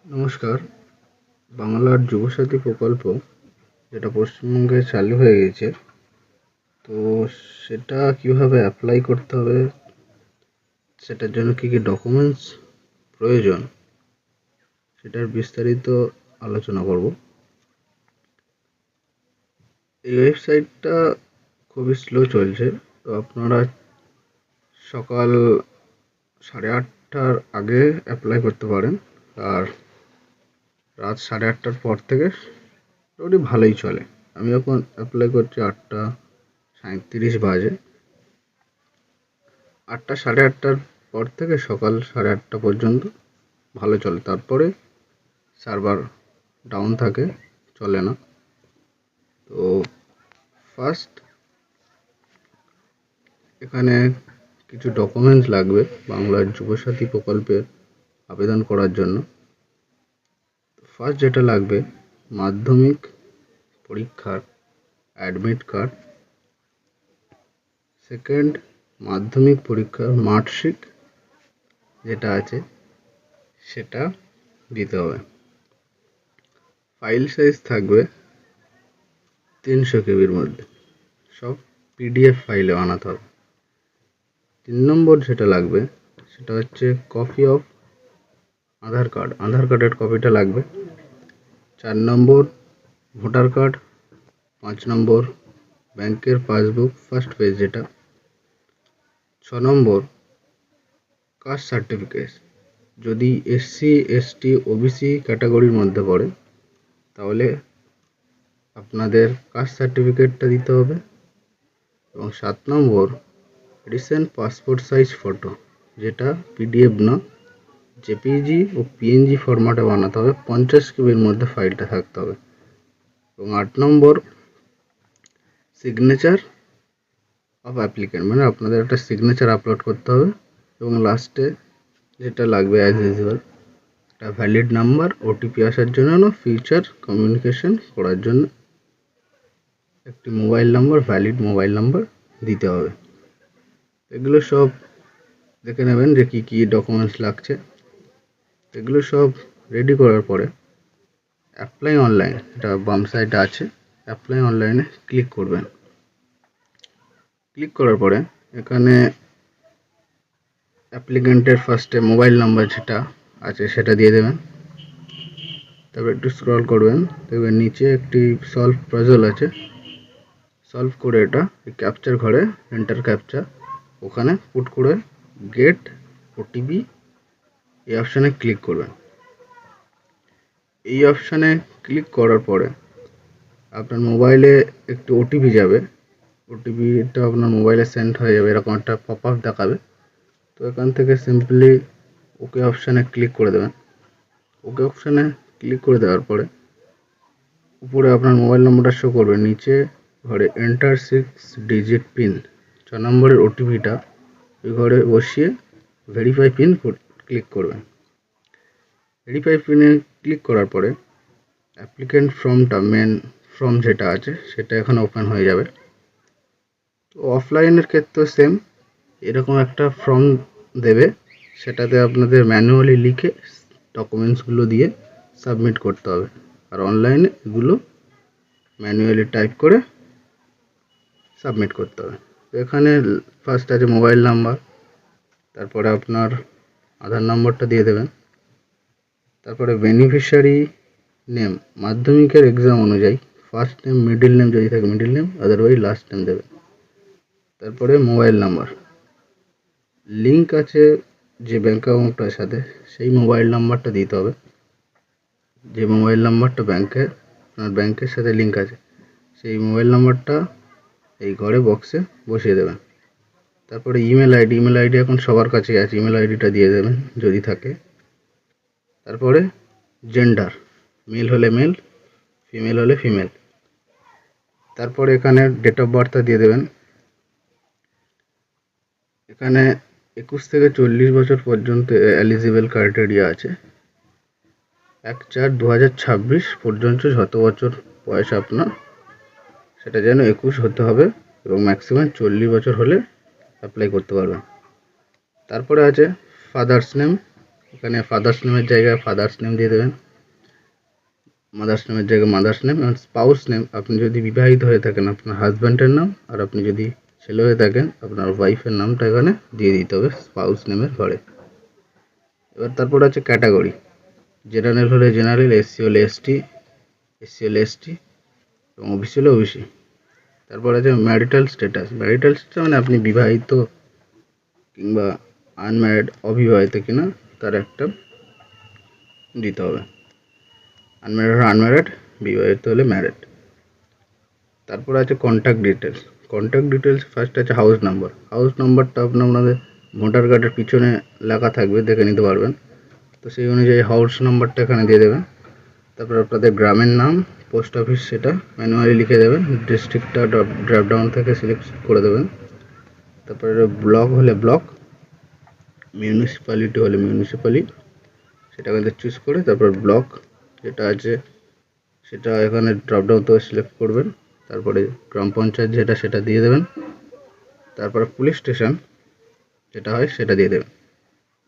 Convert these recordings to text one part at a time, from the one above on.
নমস্কার। বাংলার যুবসাথী প্রকল্প যেটা পশ্চিমবঙ্গে চালু হয়ে গেছে, তো সেটা কিভাবে অ্যাপ্লাই করতে হবে, সেটার জন্য কী কী ডকুমেন্টস প্রয়োজন, সেটার বিস্তারিত আলোচনা করব। এই ওয়েবসাইটটা খুবই স্লো চলছে, তো আপনারা সকাল 8:30টার আগে অ্যাপ্লাই করতে পারেন, আর রাত 8:30টার পর থেকে মোটামুটি ভালোই চলে। আমি এখন অ্যাপ্লাই করছি 8:37 বাজে। 8:30টার পর থেকে সকাল 8:30 পর্যন্ত ভালো চলে, তারপরে সার্ভার ডাউন থাকে, চলে না। তো ফার্স্ট এখানে কিছু ডকুমেন্টস লাগবে বাংলার যুবসাথী প্রকল্পের আবেদন করার জন্য। ফার্স্ট যেটা লাগবে, মাধ্যমিক পরীক্ষার অ্যাডমিট কার্ড। সেকেন্ড, মাধ্যমিক পরীক্ষার মার্কশিট যেটা আছে সেটা দিতে হবে। ফাইল সাইজ থাকবে 300 কেবির মধ্যে, সব পিডিএফ ফাইলে বানাতে হবে। 3 নম্বর যেটা লাগবে সেটা হচ্ছে কপি অফ আধার কার্ড, আধার কার্ডের কপিটা লাগবে। 4 নম্বর ভোটার কার্ড। 5 নম্বর ব্যাংকের পাসবুক ফার্স্ট পেজ যেটা। 6 নম্বর কাস্ট সার্টিফিকেট, যদি এসসি এসটি ওবিসি ক্যাটাগরির মধ্যে পড়ে তাহলে আপনাদের কাস্ট সার্টিফিকেটটা দিতে হবে। এবং 7 নম্বর রিসেন্ট পাসপোর্ট সাইজ ফটো, যেটা পিডিএফ না, জেপিজি ও পিএনজি ফরম্যাটে বানাতে হবে। 50 কেবির মধ্যে ফাইলটা থাকতে হবে। এবং 8 নম্বর সিগনেচার অফ অ্যাপ্লিক্যান্ট, মানে আপনাদের একটা সিগনেচার আপলোড করতে হবে। এবং লাস্টে যেটা লাগবে অ্যাজ ইউজুয়াল, একটা ভ্যালিড নাম্বার, ওটিপি আসার জন্য, ফিউচার কমিউনিকেশন করার জন্য একটি mobile number, valid mobile number দিতে হবে। এগুলো সব দেখে নেবেন যে কী কী ডকুমেন্টস লাগছে। এগুলো সব রেডি করার পরে অ্যাপ্লাই অনলাইন, এটা বাম সাইডে আছে, অ্যাপ্লাই অনলাইনে ক্লিক করবেন। ক্লিক করার পরে এখানে অ্যাপ্লিক্যান্টের ফার্স্টে মোবাইল নাম্বার যেটা আছে সেটা দিয়ে দেবেন। তারপর একটু স্ক্রল করবেন, দেখবেন নিচে একটি সলভ পাজল আছে। সলভ করে এটা ক্যাপচার ঘরে এন্টার ক্যাপচা, ওখানে পুট করে গেট ওটিপি এই অপশানে ক্লিক করবেন। এই অপশানে ক্লিক করার পরে আপনার মোবাইলে একটু ওটিপি যাবে, ওটিপিটা আপনার মোবাইলে সেন্ড হয়ে যাবে, এরকম একটা পপ আপ দেখাবে। তো এখান থেকে সিম্পলি ওকে অপশানে ক্লিক করে দেবেন। ওকে অপশানে ক্লিক করে দেওয়ার পরে উপরে আপনার মোবাইল নম্বরটা শো করবে, নিচে ঘরে এন্টার 6 ডিজিট পিন, 6 নম্বরের ওটিপিটা ওই ঘরে বসিয়ে ভেরিফাই পিন ক্লিক করবেন। ভেরিফাই পিনে ক্লিক করার পরে অ্যাপ্লিক্যান্ট ফর্মটা, মেন ফর্ম যেটা আছে সেটা এখানে ওপেন হয়ে যাবে। তো অফলাইনের ক্ষেত্রে সেম এরকম একটা ফর্ম দেবে, সেটাতে আপনাদের ম্যানুয়ালি লিখে ডকুমেন্টসগুলো দিয়ে সাবমিট করতে হবে। আর অনলাইনে এগুলো ম্যানুয়ালি টাইপ করে সাবমিট করতে হবে। তো এখানে ফার্স্ট আছে মোবাইল নাম্বার, তারপরে আপনার আধার নম্বরটা দিয়ে দেবেন। তারপরে বেনিফিশিয়ারি নেম মাধ্যমিকের এক্সাম অনুযায়ী ফার্স্ট নেম, মিডিল নেম যদি থাকে middle name, otherwise last name দেবেন। তারপরে মোবাইল নাম্বার, লিঙ্ক আছে যে ব্যাঙ্ক অ্যাকাউন্টটার সাথে, সেই মোবাইল নাম্বারটা দিতে হবে। যে মোবাইল নাম্বারটা আপনার ব্যাংকের সাথে লিঙ্ক আছে, সেই মোবাইল নাম্বারটা এই ঘরে বক্সে বসিয়ে দেবেন। তারপরে ইমেল আইডি এখন সবার কাছেই আছে, ইমেল আইডিটা দিয়ে দেবেন যদি থাকে। তারপরে জেন্ডার, মেল হলে মেল, ফিমেল হলে ফিমেল। তারপরে এখানে ডেট অফ বার্থটা দিয়ে দেবেন। এখানে 21 থেকে 40 বছর পর্যন্ত এলিজিবল ক্রাইটেরিয়া আছে। 1/4/2026 পর্যন্ত যত বছর বয়স আপনার, সেটা যেন 21 হতে হবে, এবং ম্যাক্সিমাম 40 বছর হলে অ্যাপ্লাই করতে পারবেন। তারপরে আছে ফাদার্স নেম, এখানে ফাদার্স নেমের জায়গায় ফাদার্স নেম দিয়ে দেবেন, মাদার্স নেমের জায়গায় মাদার্স নেম, এবং স্পাউস নেম আপনি যদি বিবাহিত হয়ে থাকেন আপনার হাজব্যান্ডের নাম, আর আপনি যদি ছেলে হয়ে থাকেন আপনার ওয়াইফের নামটা এখানে দিয়ে দিতে হবে স্পাউস নেমের ঘরে। এবার তারপর আছে ক্যাটাগরি, জেনারেল হলে জেনারেল, এসসি হলে এসটি, এসসি হলে এসটি এবং ওবিসি হলে ওবিসি। তারপর আছে ম্যারিটাল স্ট্যাটাস। ম্যারিটাল স্ট্যাটাস মানে আপনি বিবাহিত কিংবা আনম্যারিড, অবিবাহিত কিনা তার একটা দিতে হবে। আনম্যারিড হলে আনম্যারিড, বিবাহিত হলে ম্যারিড। তারপর আছে contact details. Contact details first আছে হাউস নাম্বার। হাউস নাম্বারটা আপনাদের ভোটার কার্ডের পিছনে লেখা থাকবে, দেখে নিতে পারবেন। তো সেই অনুযায়ী হাউস নাম্বারটা এখানে দিয়ে দেবেন। তারপর আপনাদের গ্রামের নাম, পোস্ট অফিস সেটা ম্যানুয়ালি লিখে দেবেন, ডিস্ট্রিক্টটা ড্রপ ডাউন থেকে সিলেক্ট করে দেবেন। তারপরে ব্লক হলে ব্লক, মিউনিসিপ্যালিটি হলে মিউনিসিপ্যালিটি সেটা কিন্তু চুজ করে তারপর ব্লক যেটা আছে সেটা এখানে ড্রপ ডাউন থেকে সিলেক্ট করবেন। তারপরে গ্রাম পঞ্চায়েত যেটা সেটা দিয়ে দেবেন। তারপরে পুলিশ স্টেশন যেটা হয় সেটা দিয়ে দেবেন।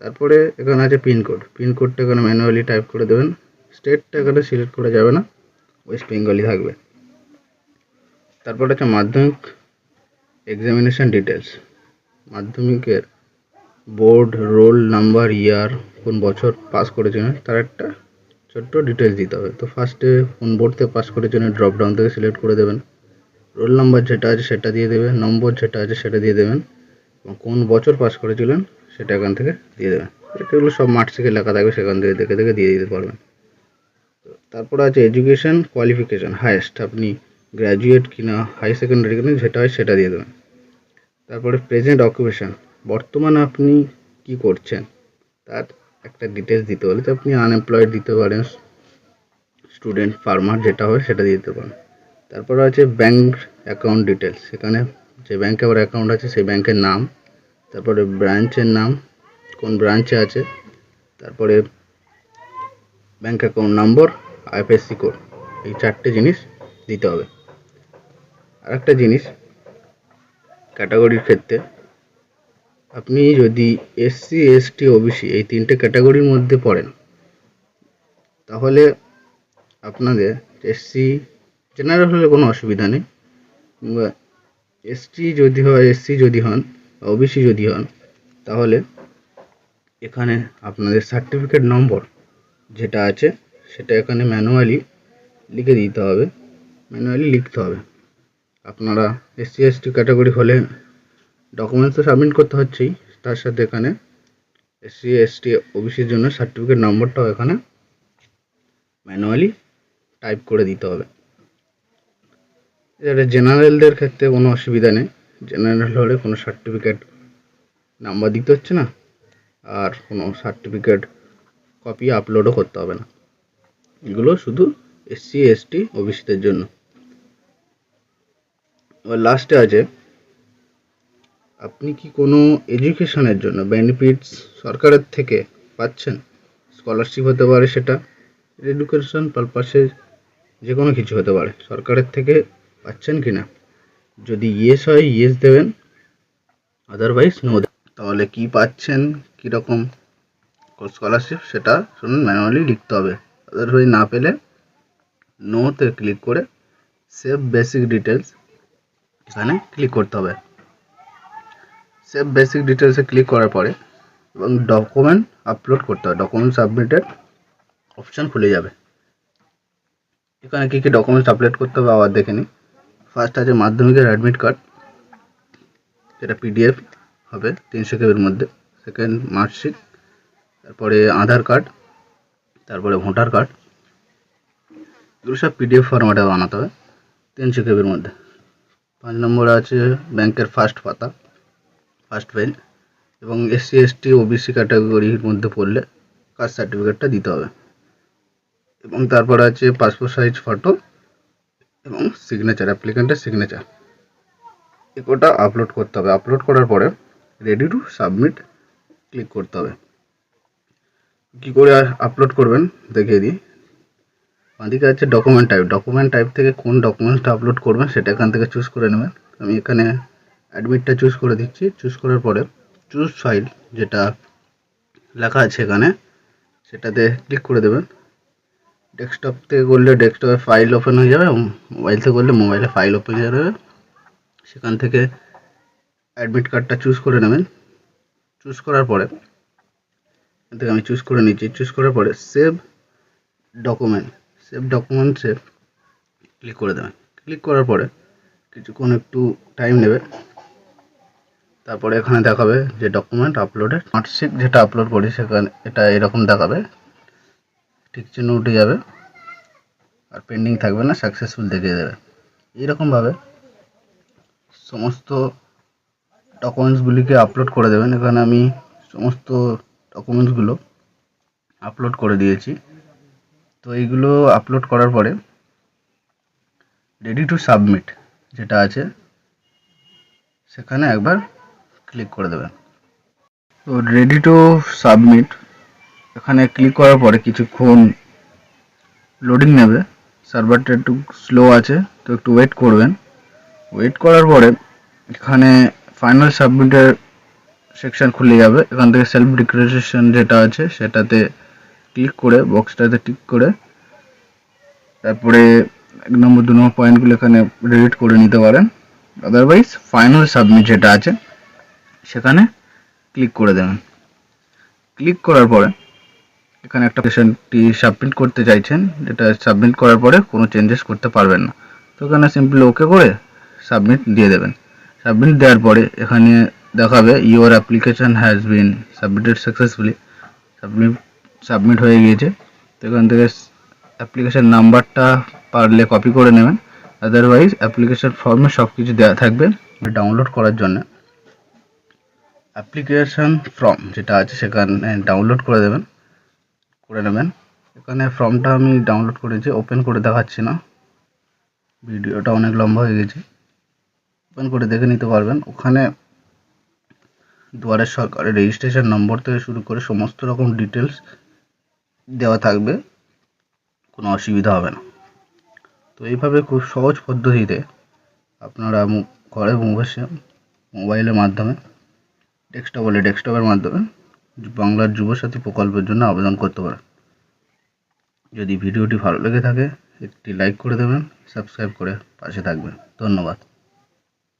তারপরে এখানে আছে পিনকোড। পিনকোডটা এখানে ম্যানুয়ালি টাইপ করে দেবেন। স্টেটটা এখানে সিলেক্ট করা যাবে না, ওয়েস্ট বেঙ্গলই থাকবে। তারপর আছে মাধ্যমিক এক্সামিনেশন ডিটেলস। মাধ্যমিকের বোর্ড, রোল নাম্বার, ইয়ার, কোন বছর পাস করেছিলেন তার একটা ছোট্ট ডিটেলস দিতে হবে। তো ফার্স্টে কোন বোর্ড থেকে পাস করেছিলেন ড্রপ ডাউন থেকে সিলেক্ট করে দেবেন। রোল নাম্বার যেটা আছে সেটা দিয়ে দেবেন, নম্বর যেটা আছে সেটা দিয়ে দেবেন, এবং কোন বছর পাস করেছিলেন সেটা এখান থেকে দিয়ে দেবেন। এগুলো সব মার্কশিটে লেখা থাকবে, সেখান থেকে দেখে দেখে দিয়ে দিতে পারবেন। তারপর আছে এডুকেশন কোয়ালিফিকেশান, হায়েস্ট আপনি গ্র্যাজুয়েট কিনা হাই সেকেন্ডারি কিনা যেটা হয় সেটা দিয়ে দেবেন। তারপরে প্রেজেন্ট অকুপেশন, বর্তমানে আপনি কি করছেন তার একটা ডিটেলস দিতে হলে তো আপনি আনএমপ্লয়েড দিতে পারেন, স্টুডেন্ট, ফার্মার যেটা হয় সেটা দিয়ে দিতে পারেন। তারপরে আছে ব্যাঙ্ক অ্যাকাউন্ট ডিটেলস, সেখানে যে ব্যাঙ্কে আবার অ্যাকাউন্ট আছে সেই ব্যাঙ্কের নাম, তারপরে ব্রাঞ্চের নাম, কোন ব্রাঞ্চে আছে, তারপরে bank account number, IFSC code, এই চারটে জিনিস দিতে হবে। আর একটা জিনিস ক্যাটাগরির ক্ষেত্রে, আপনি যদি এসসি, এসটি, ওবিসি এই তিনটে ক্যাটাগরির মধ্যে পড়েন তাহলে আপনাদের এসসি জেনারেল হলে কোনো অসুবিধা নেই, কিংবা এসটি যদি হয়, এসসি যদি হন, ওবিসি যদি হন, তাহলে এখানে আপনাদের সার্টিফিকেট নম্বর যেটা আছে সেটা এখানে ম্যানুয়ালি লিখে দিতে হবে, ম্যানুয়ালি লিখতে হবে। আপনারা এসসি এসটি ক্যাটাগরি হলে ডকুমেন্টস তো সাবমিট করতে হচ্ছেই, তার সাথে এখানে এসসি এসটি ওবিসির জন্য সার্টিফিকেট নম্বরটাও এখানে ম্যানুয়ালি টাইপ করে দিতে হবে। এটা জেনারেলদের ক্ষেত্রে কোনো অসুবিধা নেই, জেনারেল হলে কোনো সার্টিফিকেট নাম্বার দিতে হচ্ছে না, আর কোনো সার্টিফিকেট কপি আপলোডও করতে হবে না। এগুলো শুধু এসসি এসটি ওবিসিদের জন্য। এবার লাস্টে আছে আপনি কি কোনো এডুকেশনের জন্য বেনিফিটস সরকারের থেকে পাচ্ছেন, স্কলারশিপ হতে পারে, সেটা এডুকেশন পারপাসে যে কোনো কিছু হতে পারে, সরকারের থেকে পাচ্ছেন কি না। যদি ইয়েস হয় ইয়েস দেবেন, আদারওয়াইজ নো। তাহলে কি পাচ্ছেন, কীরকম স্কলারশিপ সেটা শুনুন ম্যানুয়ালি লিখতে হবে। আদারওয়াইজ না পেলে নোতে ক্লিক করে সেভ বেসিক ডিটেলস এখানে ক্লিক করতে হবে। সেভ বেসিক ডিটেলসে ক্লিক করার পরে এবং ডকুমেন্ট আপলোড করতে হবে, ডকুমেন্ট সাবমিটেড অপশান খুলে যাবে। এখানে কী কী ডকুমেন্টস আপলোড করতে হবে আবার দেখে নিই। ফার্স্ট আছে মাধ্যমিকের অ্যাডমিট কার্ড, যেটা পিডিএফ হবে 300 কেবির মধ্যে। সেকেন্ড মার্কশিট, তারপরে আধার কার্ড, তারপরে ভোটার কার্ড, এগুলো সব পিডিএফ ফরম্যাটে বানাতে হবে 300 কেবির মধ্যে। 5 নম্বরে আছে ব্যাংকের ফার্স্ট পাতা, ফার্স্ট পেজ, এবং এসসি এসটি ওবিসি ক্যাটাগরির মধ্যে পড়লে কাস্ট সার্টিফিকেটটা দিতে হবে। এবং তারপর আছে পাসপোর্ট সাইজ ফটো এবং সিগনেচার, অ্যাপ্লিক্যান্টের সিগনেচার, এগুলোটা আপলোড করতে হবে। আপলোড করার পরে রেডি টু সাবমিট ক্লিক করতে হবে। কী করে আপলোড করবেন দেখিয়ে দিই। বাঁদিকে আছে ডকুমেন্ট টাইপ, ডকুমেন্ট টাইপ থেকে কোন ডকুমেন্টসটা আপলোড করবেন সেটা এখান থেকে চুজ করে নেবেন। আমি এখানে অ্যাডমিটটা চুজ করে দিচ্ছি। চুজ করার পরে চুজ ফাইল যেটা লেখা আছে এখানে সেটাতে ক্লিক করে দেবেন। ডেস্কটপ থেকে করলে ডেস্কটপে ফাইল ওপেন হয়ে যাবে, মোবাইল থেকে করলে মোবাইলে ফাইল ওপেন হয়ে যাবে। সেখান থেকে অ্যাডমিট কার্ডটা চুজ করে নেবেন। চুজ করার পরে এখান থেকে আমি চুজ করে নিচ্ছি। চুজ করার পরে সেভ ডকুমেন্টসে ক্লিক করে দেবেন। ক্লিক করার পরে কিছুক্ষণ একটু টাইম নেবে। তারপরে এখানে দেখাবে যে ডকুমেন্ট আপলোডেড। মার্কশিট যেটা আপলোড করি সেখানে এটা এরকম দেখাবে, ঠিক চিহ্ন উঠে যাবে আর পেন্ডিং থাকবে না, সাকসেসফুল দেখিয়ে দেবে। এইরকমভাবে সমস্ত ডকুমেন্টসগুলিকে আপলোড করে দেবেন। এখানে আমি সমস্ত ডকুমেন্টসগুলো আপলোড করে দিয়েছি। তো এইগুলো আপলোড করার পরে রেডি টু সাবমিট যেটা আছে সেখানে একবার ক্লিক করে দেবেন। তো রেডি টু সাবমিট এখানে ক্লিক করার পরে কিছুক্ষণ লোডিং নেবে, সার্ভারটা একটু স্লো আছে, তো একটু ওয়েট করবেন। ওয়েট করার পরে এখানে ফাইনাল সাবমিটের সেকশন খুলে যাবে। এখান থেকে সেলফ ডিক্লারেশন যেটা আছে সেটাতে ক্লিক করে বক্সটাতে টিক করে তারপরে 1 নম্বর 2 নম্বর পয়েন্টগুলো এখানে রিড করে নিতে পারেন। আদারওয়াইজ ফাইনাল সাবমিট যেটা আছে সেখানে ক্লিক করে দেবেন। ক্লিক করার পরে এখানে একটা অ্যাপ্লিকেশনটি সাবমিট করতে চাইছেন, যেটা সাবমিট করার পরে কোনো চেঞ্জেস করতে পারবেন না। তো এখানে সিম্পলি ওকে করে সাবমিট দিয়ে দেবেন। সাবমিট দেওয়ার পরে এখানে দেখাবে your application has been submitted successfully, submit হয়ে গিয়েছে। তো এখান থেকে অ্যাপ্লিকেশন নাম্বারটা পারলে কপি করে নেবেন, আদারওয়াইজ অ্যাপ্লিকেশন ফর্মে সব কিছু দেওয়া থাকবে। ডাউনলোড করার জন্য অ্যাপ্লিকেশন ফর্ম যেটা আছে সেখানে ডাউনলোড করে নেবেন। এখানে ফর্মটা আমি ডাউনলোড করেছি, ওপেন করে দেখাচ্ছি না, ভিডিওটা অনেক লম্বা হয়ে গেছে। ওপেন করে দেখে নিতে পারবেন। ওখানে দুয়ারে সরকারের রেজিস্ট্রেশন নম্বর থেকে শুরু করে সমস্ত রকম ডিটেলস দেওয়া থাকবে, কোনো অসুবিধা হবে না। তো এইভাবে খুব সহজ পদ্ধতিতে আপনারা ঘরে বসে মোবাইলের মাধ্যমে ডেস্কটপের মাধ্যমে বাংলার যুবসাথী প্রকল্পের জন্য আবেদন করতে পারেন। যদি ভিডিওটি ভালো লেগে থাকে একটি লাইক করে দেবেন, সাবস্ক্রাইব করে পাশে থাকবেন। ধন্যবাদ।